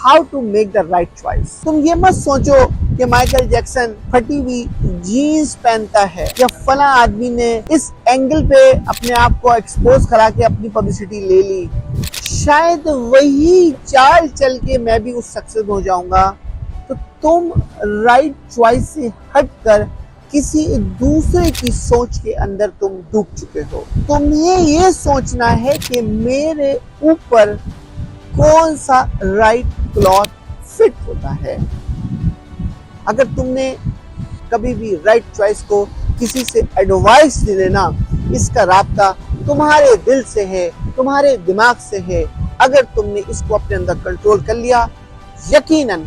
How to make the right choice. तुम ये मत सोचो कि माइकल जैक्सन फटी हुई जीन्स पहनता है या फला आदमी ने इस एंगल पे अपने आप को एक्सपोज करा के अपनी पब्लिसिटी ले ली, शायद वही चाल चल के मैं भी उस सक्सेस हो जाऊंगा। तो तुम राइट चॉइस से हटकर किसी दूसरे की सोच के अंदर तुम डूब चुके हो। तुम्हें ये सोचना है कि मेरे ऊपर कौन सा राइट क्लॉथ फिट होता है। अगर तुमने कभी भी राइट चॉइस को किसी से एडवाइस ले लेना, इसका राब्ता तुम्हारे दिल से है, तुम्हारे दिमाग से है। अगर तुमने इसको अपने अंदर कंट्रोल कर लिया, यकीनन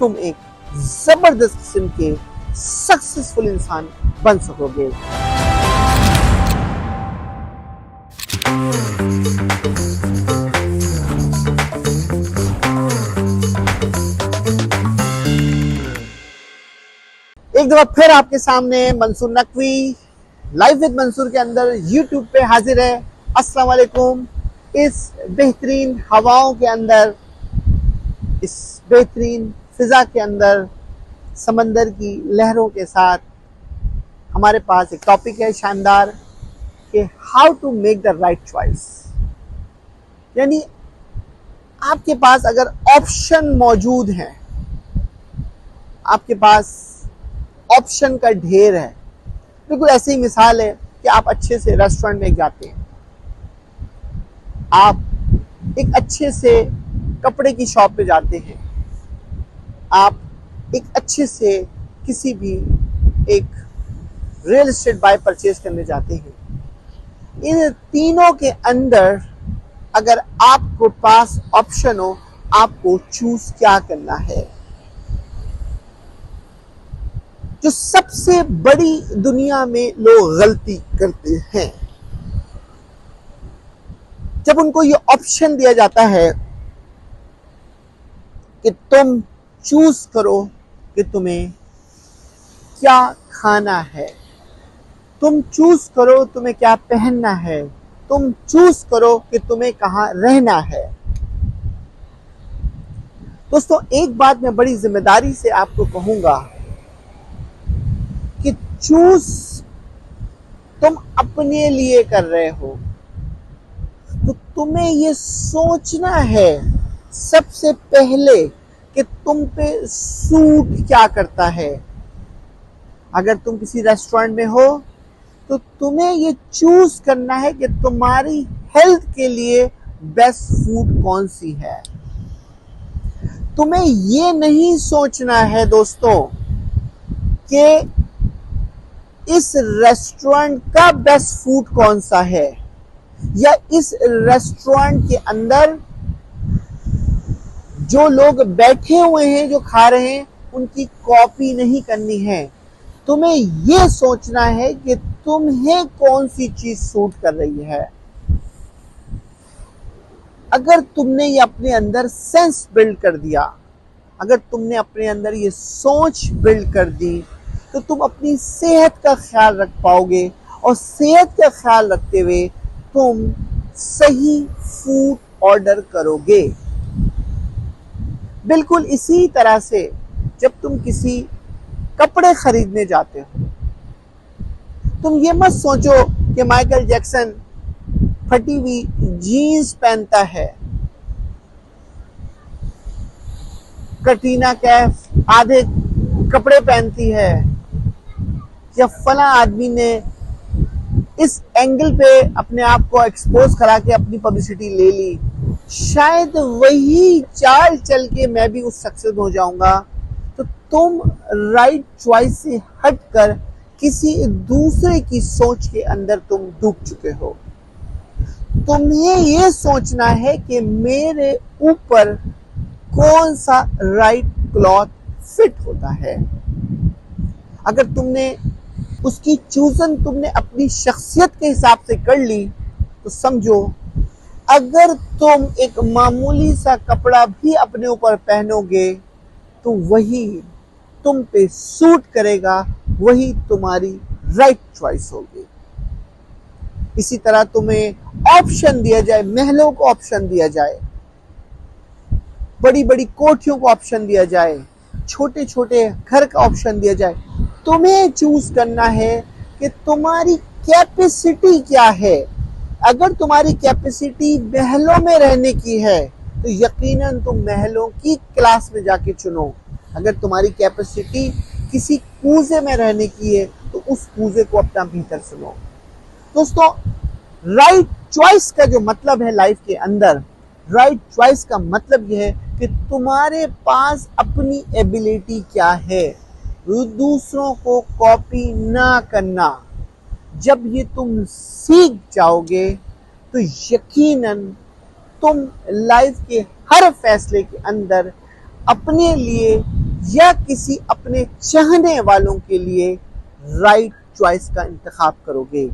तुम एक जबरदस्त किस्म के सक्सेसफुल इंसान बन सकोगे। एक दफा फिर आपके सामने मंसूर नकवी लाइव विद मंसूर के अंदर यूट्यूब पे हाजिर है। अस्सलाम वालेकुम। इस बेहतरीन हवाओं के अंदर, इस बेहतरीन फिजा के अंदर, समंदर की लहरों के साथ हमारे पास एक टॉपिक है शानदार कि how to make the right choice. यानी आपके पास अगर ऑप्शन मौजूद है, आपके पास ऑप्शन का ढेर है। बिल्कुल ऐसी ही मिसाल है कि आप अच्छे से रेस्टोरेंट में जाते हैं, आप एक अच्छे से कपड़े की शॉप पे जाते हैं, आप एक अच्छे से किसी भी एक रियल एस्टेट बाय परचेज करने जाते हैं। इन तीनों के अंदर अगर आपको पास ऑप्शन हो, आपको चूज क्या करना है। जो सबसे बड़ी दुनिया में लोग गलती करते हैं, जब उनको ये ऑप्शन दिया जाता है कि तुम चूज करो कि तुम्हें क्या खाना है, तुम चूज करो तुम्हें क्या पहनना है, तुम चूज करो कि तुम्हें कहां रहना है। दोस्तों, एक बात मैं बड़ी जिम्मेदारी से आपको कहूंगा कि चूज तुम अपने लिए कर रहे हो, तो तुम्हें ये सोचना है सबसे पहले कि तुम पे सूट क्या करता है। अगर तुम किसी रेस्टोरेंट में हो तो तुम्हें ये चूज करना है कि तुम्हारी हेल्थ के लिए बेस्ट फूड कौन सी है। तुम्हें ये नहीं सोचना है दोस्तों कि इस रेस्टोरेंट का बेस्ट फूड कौन सा है, या इस रेस्टोरेंट के अंदर जो लोग बैठे हुए हैं, जो खा रहे हैं, उनकी कॉपी नहीं करनी है। तुम्हें यह सोचना है कि तुम्हें कौन सी चीज सूट कर रही है। अगर तुमने ये अपने अंदर सेंस बिल्ड कर दिया, अगर तुमने अपने अंदर ये सोच बिल्ड कर दी, तो तुम अपनी सेहत का ख्याल रख पाओगे, और सेहत का ख्याल रखते हुए तुम सही फूड ऑर्डर करोगे। बिल्कुल इसी तरह से जब तुम किसी कपड़े खरीदने जाते हो, तुम ये मत सोचो कि माइकल जैक्सन फटी हुई जीन्स पहनता है, कटरीना कैफ आधे कपड़े पहनती है, या फला आदमी ने इस एंगल पे अपने आप को एक्सपोज करा के अपनी पब्लिसिटी ले ली, शायद वही चाल चल के मैं भी उस सक्सेस हो जाऊंगा। तो तुम राइट चॉइस से हटकर किसी दूसरे की सोच के अंदर तुम डूब चुके हो। तुम्हें ये सोचना है कि मेरे ऊपर कौन सा राइट क्लॉथ फिट होता है। अगर तुमने उसकी चूजन तुमने अपनी शख्सियत के हिसाब से कर ली, तो समझो अगर तुम एक मामूली सा कपड़ा भी अपने ऊपर पहनोगे तो वही तुम पे सूट करेगा, वही तुम्हारी राइट चॉइस होगी। इसी तरह तुम्हें ऑप्शन दिया जाए, महलों को ऑप्शन दिया जाए, बड़ी बड़ी कोठियों को ऑप्शन दिया जाए, छोटे छोटे घर का ऑप्शन दिया जाए, तुम्हें चूज करना है कि तुम्हारी कैपेसिटी क्या है। अगर तुम्हारी कैपेसिटी महलों में रहने की है तो यकीनन तुम महलों की क्लास में जाके चुनो। अगर तुम्हारी कैपेसिटी किसी कूजे में रहने की है तो उस कूजे को अपना भीतर सुनो। दोस्तों, राइट चॉइस का जो मतलब है लाइफ के अंदर, राइट चॉइस का मतलब यह है कि तुम्हारे पास अपनी एबिलिटी क्या है, दूसरों को कॉपी ना करना। जब ये तुम सीख जाओगे तो यकीनन तुम लाइफ के हर फैसले के अंदर अपने लिए या किसी अपने चाहने वालों के लिए राइट चॉइस का इंतखाब करोगे।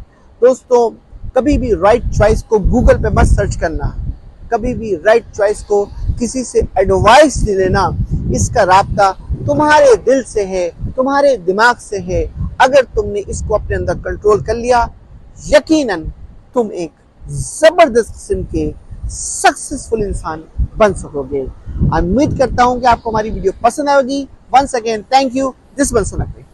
दोस्तों, कभी भी राइट चॉइस को गूगल पे मत सर्च करना, कभी भी राइट चॉइस को किसी से एडवाइस नहीं लेना। इसका राब्ता तुम्हारे दिल से है, तुम्हारे दिमाग से है। अगर तुमने इसको अपने अंदर कंट्रोल कर लिया, यकीनन तुम एक जबरदस्त किस्म के सक्सेसफुल इंसान बन सकोगे। उम्मीद करता हूं कि आपको हमारी वीडियो पसंद आएगी। Once again thank you, this बंसुनकरी।